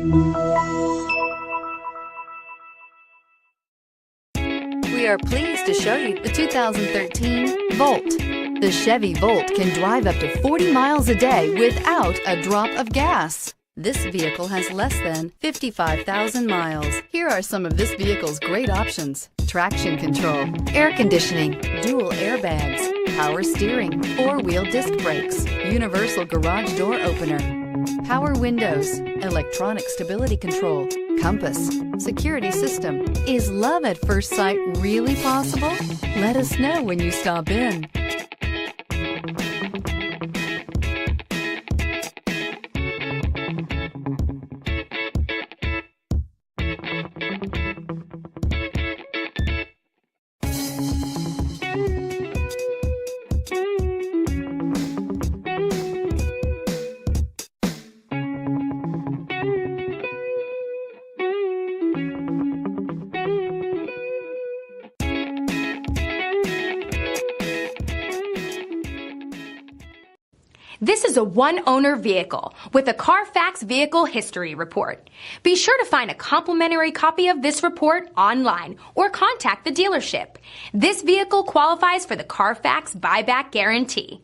We are pleased to show you the 2013 Volt. The Chevy Volt can drive up to 40 miles a day without a drop of gas. This vehicle has less than 55,000 miles. Here are some of this vehicle's great options: traction control, air conditioning, dual airbags, power steering, four-wheel disc brakes, universal garage door opener, power windows, electronic stability control, compass, security system. Is love at first sight really possible? Let us know when you stop in. This is a one-owner vehicle with a Carfax Vehicle History Report. Be sure to find a complimentary copy of this report online or contact the dealership. This vehicle qualifies for the Carfax Buyback Guarantee.